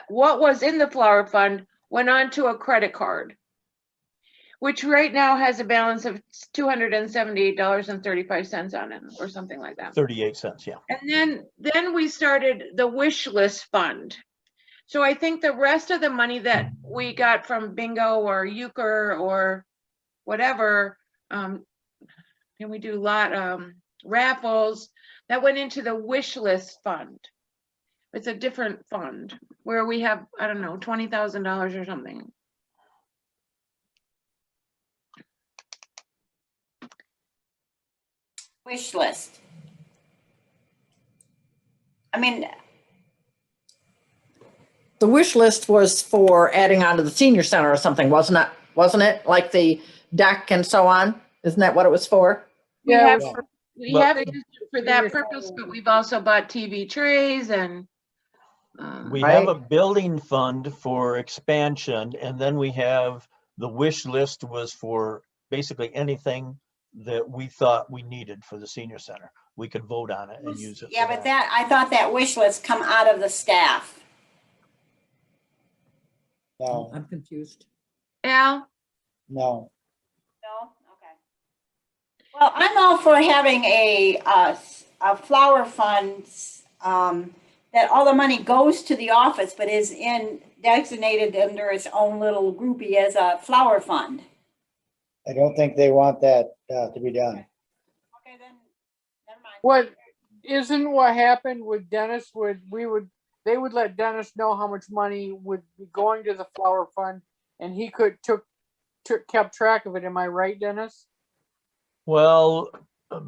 what was in the flower fund went on to a credit card, which right now has a balance of $278.35 on it or something like that. 38 cents, yeah. And then we started the wish list fund. So I think the rest of the money that we got from bingo or euchre or whatever, and we do raffles, that went into the wish list fund. It's a different fund where we have, I don't know, $20,000 or something. Wish list. I mean, The wish list was for adding on to the senior center or something, wasn't it? Wasn't it like the deck and so on? Isn't that what it was for? We Yeah, have, it was we But- have used it for that purpose, but we've also bought TV trays and We have Right. a building fund for expansion, and then we have the wish list was for basically anything that we thought we needed for the senior center. we could vote on it and use it. Yeah, for but that, I thought that wish list come out of the staff. No, I'm confused. Al? no. No? Okay. Well, I'm all for having a flower fund, that all the money goes to the office, but is designated under its own little groupie as a flower fund. I don't think they want that to be done. Okay, then, never mind. What isn't what happened with Dennis they would let Dennis know how much money would be going to the flower fund and he kept track of it. Am I right, Dennis? Well,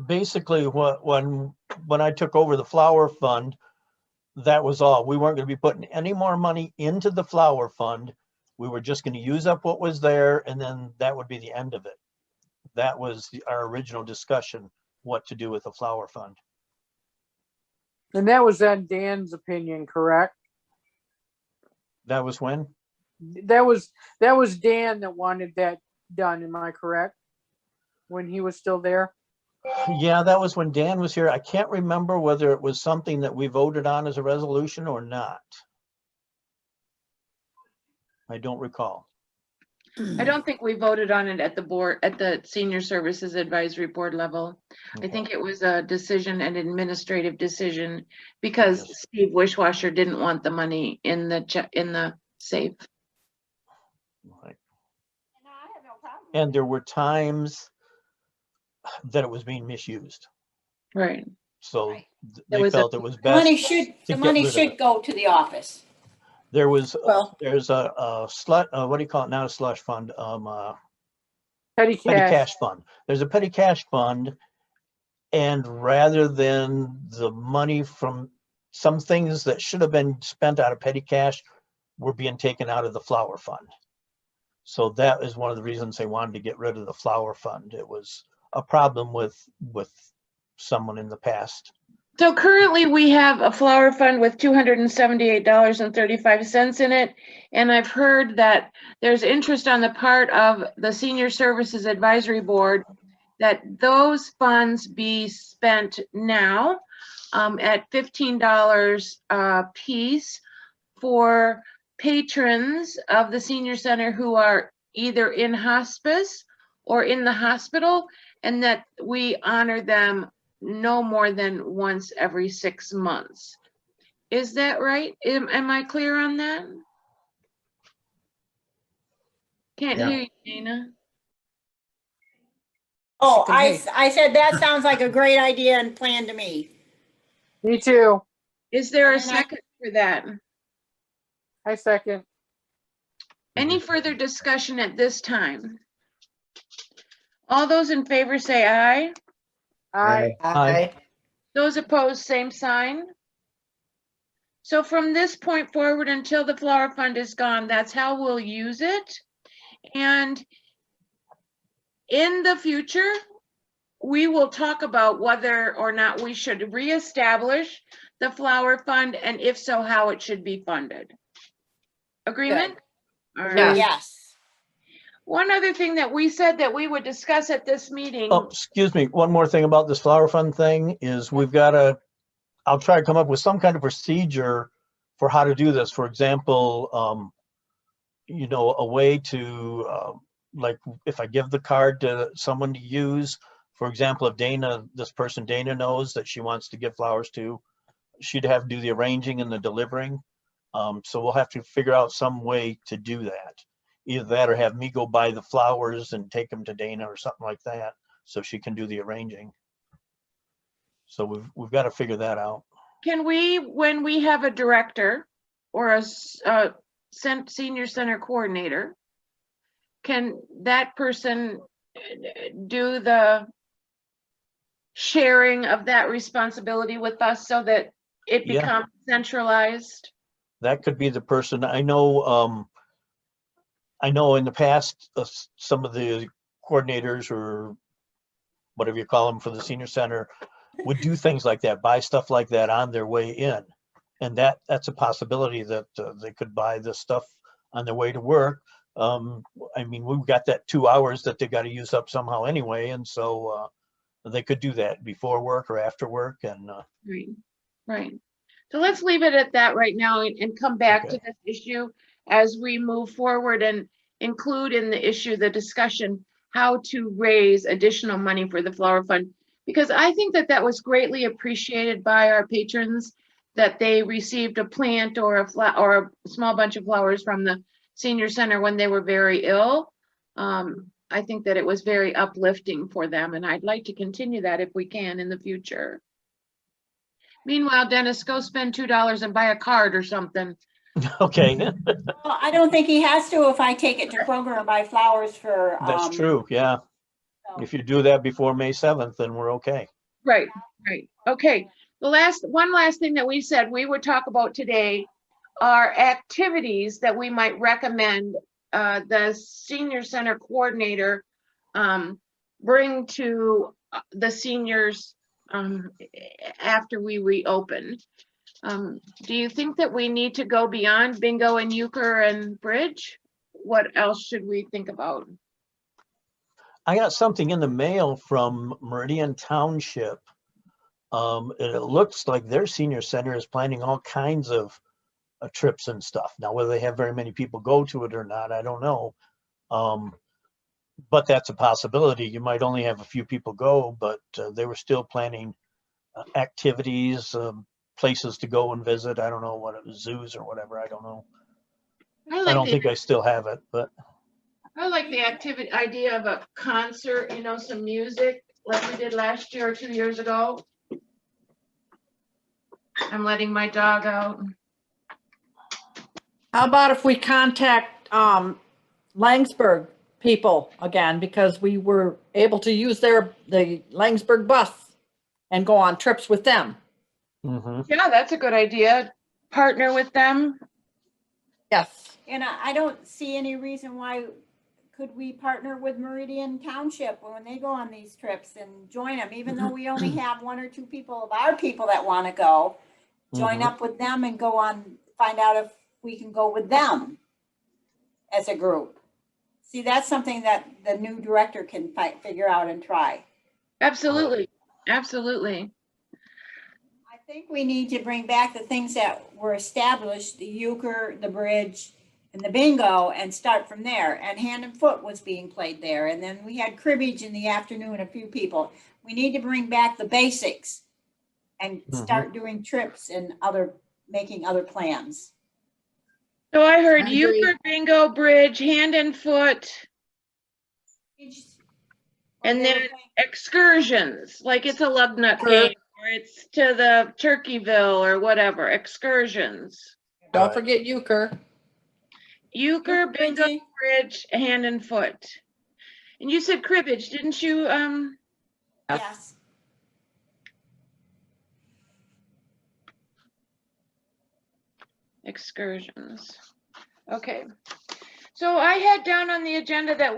basically when I took over the flower fund, that was all. We weren't going to be putting any more money into the flower fund. We were just going to use up what was there, and then that would be the end of it. That was our original discussion, what to do with the flower fund. And that was then Dan's opinion, correct? That was when? That was Dan that wanted that done. Am I correct? When he was still there? Yeah, that was when Dan was here. I can't remember whether it was something that we voted on as a resolution or not. I don't recall. I don't think we voted on it at the board, at the Senior Services Advisory Board level. I Okay. think it was a decision, an administrative decision, because Yes. Steve Wishwasher didn't want the money in the safe. Right. No, I have no problem. And there were times that it was being misused. Right. So Right. There they was a- felt it was The best. money should, to the get money rid of should it. go to the office. There was, Well- there's a slut, what do you call it? Not a slush fund, Petty petty cash. cash fund. There's a petty cash fund. And rather than the money from some things that should have been spent out of petty cash were being taken out of the flower fund. So that is one of the reasons they wanted to get rid of the flower fund. It was a problem with someone in the past. So currently we have a flower fund with $278.35 in it. And I've heard that there's interest on the part of the Senior Services Advisory Board that those funds be spent now at $15 a piece for patrons of the senior center who are either in hospice or in the hospital, and that we honor them no more than once every 6 months. Is that right? Am I clear on that? Can't Yeah. hear you, Dana. Oh, Can hear you. I said that sounds like a great idea and plan to me. Me too. Is there a And I- second for that? I second. Any further discussion at this time? All those in favor say aye. I Aye. Those opposed, same sign. So from this point forward until the flower fund is gone, that's how we'll use it. And in the future, we will talk about whether or not we should reestablish the flower fund, and if so, how it should be funded. Agreement? All right. Yes. One other thing that we said that we would discuss at this meeting. Oh, excuse me. One more thing about this flower fund thing is I'll try to come up with some kind of procedure for how to do this. For example, a way to, like, if I give the card to someone to use, for example, if this person Dana knows that she wants to give flowers to, she'd have to do the arranging and the delivering. So we'll have to figure out some way to do that. Either that or have me go buy the flowers and take them to Dana or something like that, so she can do the arranging. So we've got to figure that out. Can we, when we have a director or a senior center coordinator, can that person do the sharing of that responsibility with us so that it Yeah. becomes centralized? That could be the person. I know in the past, some of the coordinators or whatever you call them for the senior center would do things like that, buy stuff like that on their way in. And that's a possibility that they could buy this stuff on their way to work. I mean, we've got that 2 hours that they got to use up somehow anyway. And so they could do that before work or after work, and Right, right. So let's leave it at that right now and come back to Okay. this issue as we move forward and include in the issue, the discussion, how to raise additional money for the Flower Fund. Because I think that that was greatly appreciated by our patrons, that they received a plant or or a small bunch of flowers from the senior center when they were very ill. I think that it was very uplifting for them, and I'd like to continue that if we can in the future. Meanwhile, Dennis, go spend $2 and buy a card or something. okay, Well, I don't think he has to if I take it to Kroger and buy flowers for. that's true. Yeah, So- if you do that before May 7th, then we're okay. Right, right. Okay. One last thing that we said we would talk about today are activities that we might recommend the senior center coordinator bring to the seniors after we reopen. Do you think that we need to go beyond bingo and euchre and bridge? What else should we think about? I got something in the mail from Meridian Township. And it looks like their senior center is planning all kinds of trips and stuff. Now, whether they have very many people go to it or not, I don't know. But that's a possibility. You might only have a few people go, but they were still planning activities, places to go and visit. I don't know what it was, zoos or whatever. I don't know. I don't think I still have it, but I like the idea of a concert, some music like we did last year or 2 years ago. I'm letting my dog out. How about if we contact Langsberg people again, because we were able to use the Langsberg bus and go on trips with them. mhm. Yeah, that's a good idea. Partner with them. Yes. And I don't see any reason why could we partner with Meridian Township when they go on these trips and join them, even though we only have 1 or 2 people of our people that want to go. Join Mhm. up with them and go on, find out if we can go with them as a group. See, that's something that the new director can figure out and try. Absolutely, absolutely. I think we need to bring back the things that were established, the euchre, the bridge, and the bingo, and start from there. And hand and foot was being played there. And then we had cribbage in the afternoon, a few people. We need to bring back the basics and start doing trips and making other plans. So I heard I agree. euchre, bingo, bridge, hand and foot, and then excursions, like it's a lug nut game, or it's to the Turkeyville or whatever, excursions. Don't Right. forget euchre. Euchre, bingo, bridge, hand and foot. And you said cribbage, didn't you? Yes. Excursions. Okay. So I had down on the agenda that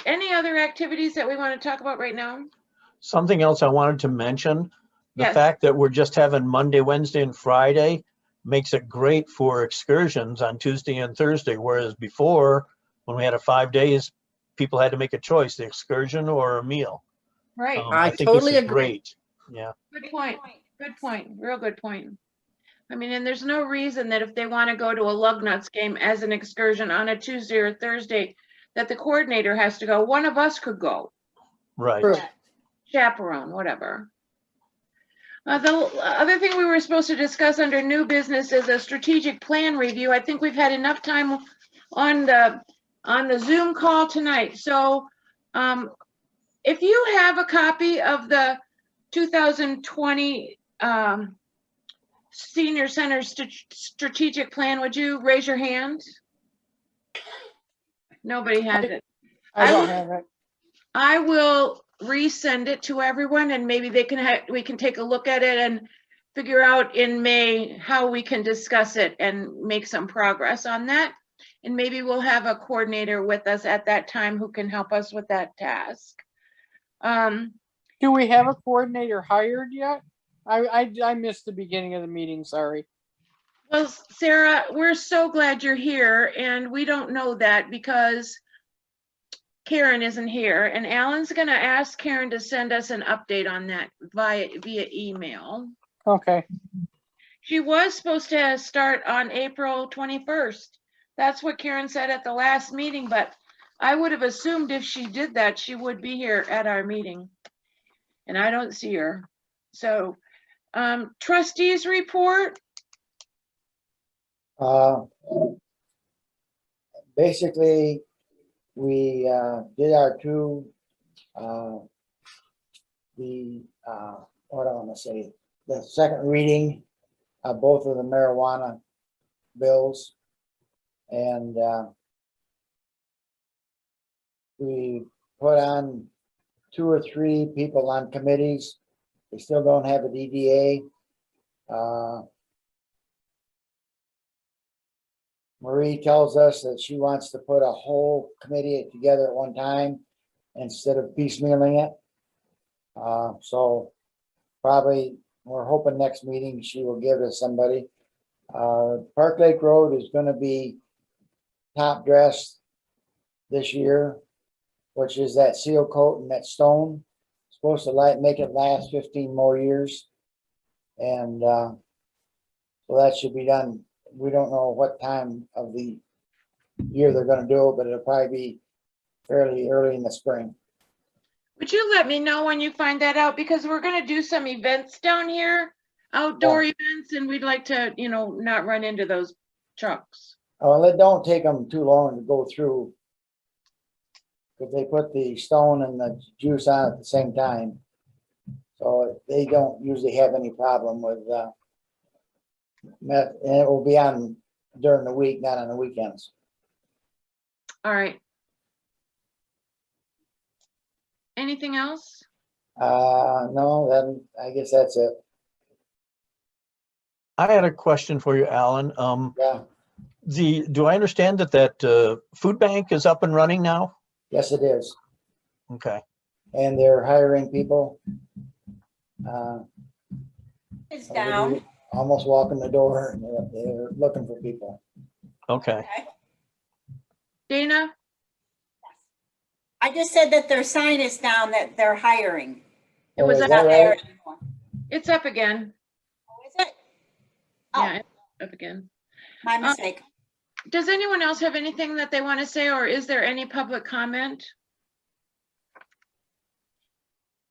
any other activities that we want to talk about right now? Something else I wanted to mention, the Yes. fact that we're just having Monday, Wednesday, and Friday makes it great for excursions on Tuesday and Thursday, whereas before, when we had 5 days, people had to make a choice, the excursion or a meal. Right. I think totally this is agree. great. Yeah, Good point. Good point. Real good point. I mean, and there's no reason that if they want to go to a lug nuts game as an excursion on a Tuesday or Thursday, that the coordinator has to go. One of us could go, right. True. chaperone, whatever. The other thing we were supposed to discuss under new business is a strategic plan review. I think we've had enough time on the Zoom call tonight. So if you have a copy of the 2020 Senior Center strategic plan, would you raise your hand? Nobody has it. I don't have it. I will resend it to everyone and maybe we can take a look at it and figure out in May how we can discuss it and make some progress on that. And maybe we'll have a coordinator with us at that time who can help us with that task. Do we have a coordinator hired yet? I missed the beginning of the meeting, sorry. Well, Sarah, we're so glad you're here, and we don't know that because Karen isn't here, and Alan's gonna ask Karen to send us an update on that via email. Okay. She was supposed to start on April 21st. That's what Karen said at the last meeting, but I would have assumed if she did that, she would be here at our meeting. And I don't see her. So, trustees report, Basically, we did our two, what I want to say, the second reading of both of the marijuana bills. And we put on 2 or 3 people on committees. We still don't have a DDA. Marie tells us that she wants to put a whole committee together at one time instead of piecemealing it. So probably we're hoping next meeting she will give us somebody. Park Lake Road is going to be top dressed this year, which is that seal coat and that stone. Supposed to make it last 15 more years. And so that should be done. We don't know what time of the year they're gonna do it, but it'll probably be fairly early in the spring. would you let me know when you find that out? Because we're gonna do some events down here, outdoor events, and we'd like to, not run into those trucks. Well, it don't take them too long to go through. Because they put the stone and the juice on at the same time. So they don't usually have any problem with meth, and it will be on during the week, not on the weekends. All right. Anything else? No, then I guess that's it. I had a question for you, Alan. Yeah, Do I understand that food bank is up and running now? yes, it is. Okay. And they're hiring people. It's down. Almost walking the door and they're looking for people. Okay. Dana? I just said that their sign is down, that they're hiring. It was Oh, is up, that Not there right? anymore. it's up again. Oh, is it? Oh, Yeah, it's up again. my mistake. Does anyone else have anything that they want to say, or is there any public comment?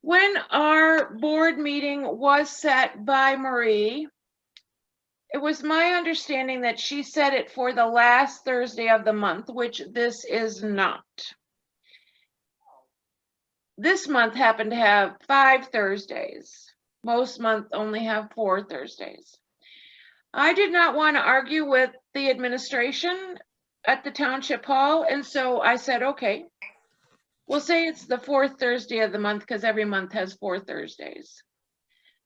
When our board meeting was set by Marie, it was my understanding that she set it for the last Thursday of the month, which this is not. This month happened to have 5 Thursdays. Most months only have 4 Thursdays. I did not want to argue with the administration at the township hall, and so I said, okay, we'll say it's the 4th Thursday of the month because every month has 4 Thursdays.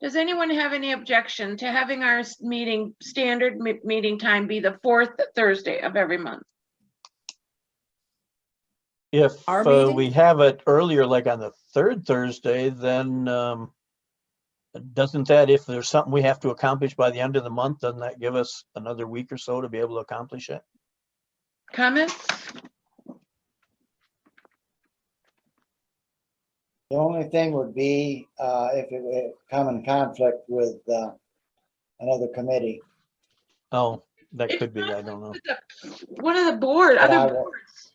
Does anyone have any objection to having our standard meeting time be the 4th Thursday of every month? If Our meeting? we have it earlier, like on the 3rd Thursday, then doesn't that, if there's something we have to accomplish by the end of the month, doesn't that give us another week or so to be able to accomplish it? Comments? The only thing would be if it would come in conflict with another committee. Oh, that could be, I don't know. One of the board, But other boards.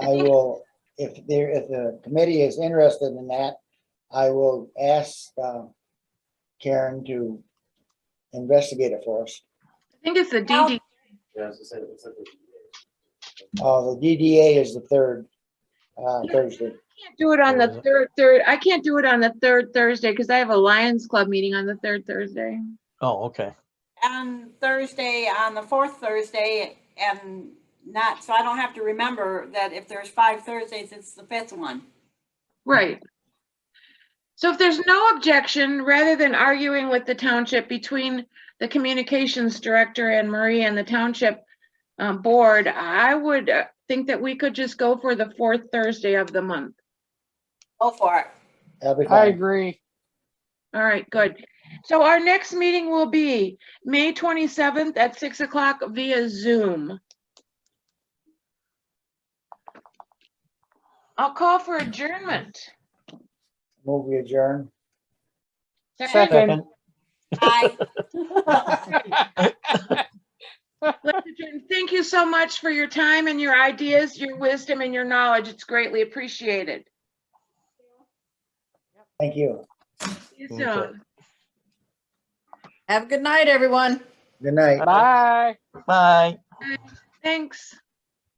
I will, if the committee is interested in that, I will ask Karen to investigate it for us. I think it's the DD. Oh, the DDA is the 3rd Thursday. Can't do it on the third. I can't do it on the 3rd Thursday because I have a Lions Club meeting on the 3rd Thursday. Oh, okay. On Thursday, on the 4th Thursday, and not, so I don't have to remember that if there's 5 Thursdays, it's the 5th one. Right. So if there's no objection, rather than arguing with the township between the communications director and Marie and the township board, I would think that we could just go for the 4th Thursday of the month. Go for it. That'll be I fine. agree. All right, good. So our next meeting will be May 27th at 6 o'clock via Zoom. I'll call for adjournment. Move we adjourn. Second. Aye. Let's adjourn. Thank you so much for your time and your ideas, your wisdom and your knowledge. It's greatly appreciated. Thank you. See you Okay. soon. Have a good night, everyone. Good night. Bye. Bye. Thanks.